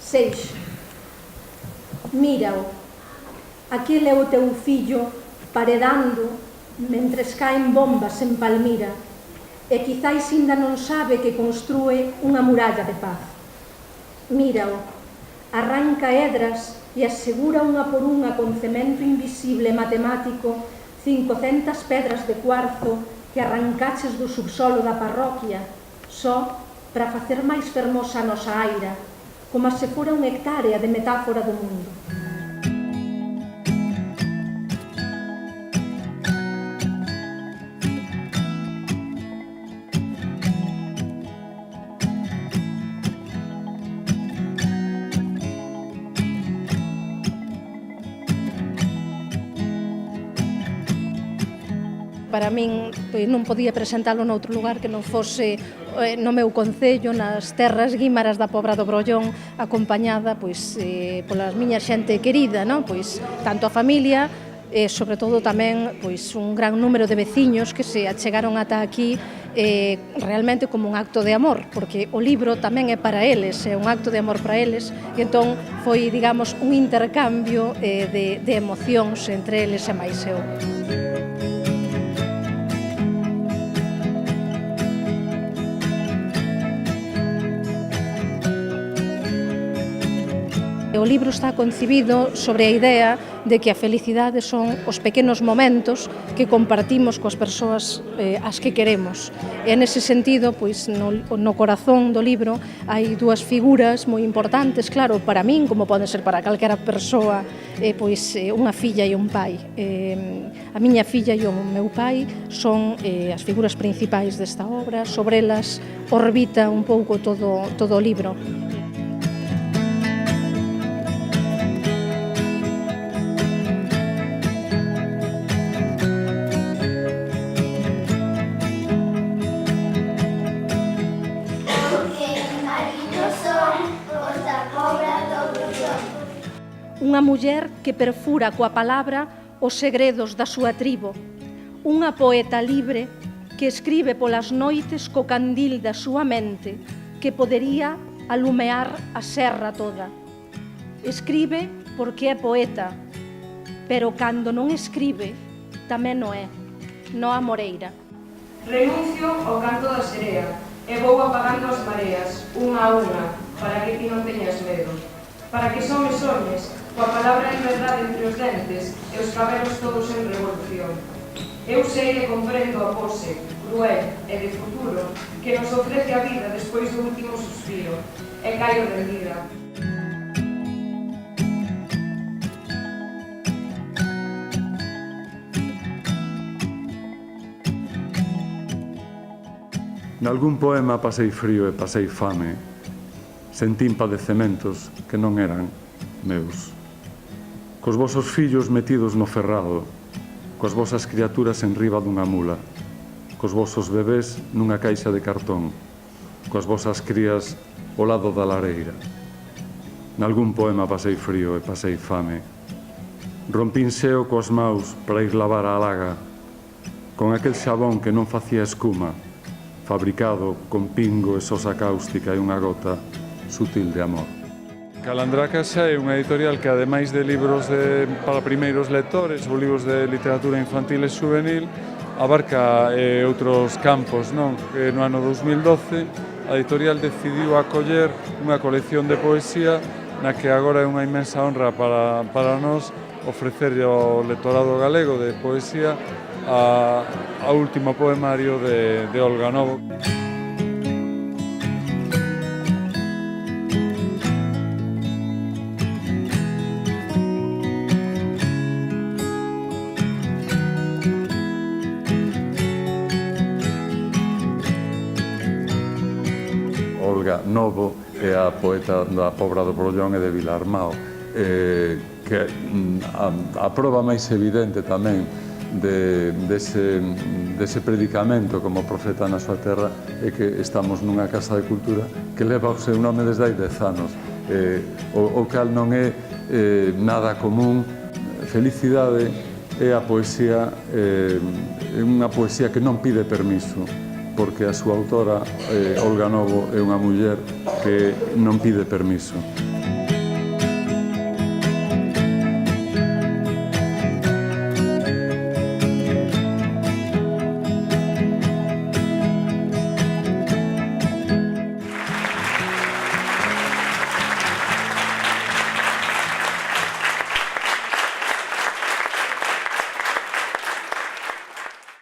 Seixo. Mírao, aquel é o teu fillo paredando mentres caen bombas en Palmira e quizáis ainda non sabe que construe unha muralla de paz. Mírao, arranca hedras e asegura unha por unha con cemento invisible matemático 500 pedras de cuarzo que arrancaches do subsolo da parroquia só para facer máis fermosa a nosa aira, como se fora unha hectárea de metáfora do mundo. Para min non podía presentalo noutro lugar que non fose no meu concello, nas terras guímaras da Pobra do Brollón, acompañada pola miña xente querida, tanto a familia e sobre todo tamén un gran número de veciños que se achegaron ata aquí realmente como un acto de amor, porque o libro tamén é para eles, é un acto de amor para eles, e entón foi, digamos, un intercambio de emocións entre eles e máis eu. O libro está concibido sobre a idea de que a felicidade son os pequenos momentos que compartimos coas persoas as que queremos. E nese sentido, no corazón do libro hai dúas figuras moi importantes, claro, para min, como pode ser para calquera persoa, unha filla e un pai. A miña filla e o meu pai son as figuras principais desta obra, sobre elas orbita un pouco todo o libro. Unha muller que perfura coa palabra os segredos da súa tribo. Unha poeta libre que escribe polas noites co candil da súa mente que podería alumear a serra toda. Escribe porque é poeta, pero cando non escribe tamén o é. Noa Moreira. Renuncio ao canto da serea e vou apagando as mareas, unha a unha, para que ti non teñas medo. Para que só me soñes, coa palabra en verdade entre os dentes e os cabelos todos en revolución. Eu sei e comprendo a pose, cruel e de futuro, que nos ofrece a vida despois do último suspiro, e caio rendida. Nalgún poema pasei frío e pasei fame, sentín padecementos que non eran meus. Cos vosos fillos metidos no ferrado, coas vosas criaturas en riba dunha mula, cos vosos bebés nunha caixa de cartón, coas vosas crías ao lado da lareira. Nalgún poema pasei frío e pasei fame. Rompín seo coas maus para ir lavar a laga, con aquel xabón que non facía escuma, fabricado con pingo e sosa cáustica e unha gota sutil de amor. Calandracas é unha editorial que, ademais de libros para primeiros lectores ou libros de literatura infantil e juvenil, abarca outros campos. Que no ano 2012 a editorial decidiu acoller unha colección de poesía na que agora é unha inmensa honra para nós ofrecerlle ao lectorado galego de poesía ao último poemario de Olga Novo. Olga Novo é a poeta da Pobra do Brollón e de Vilarmao, que a proba máis evidente tamén dese predicamento como profeta na súa terra é que estamos nunha casa de cultura que leva o seu nome desde hai 10 anos, o cal non é nada común. Felicidade é a poesía, é unha poesía que non pide permiso, porque a súa autora, Olga Novo, é unha muller que non pide permiso.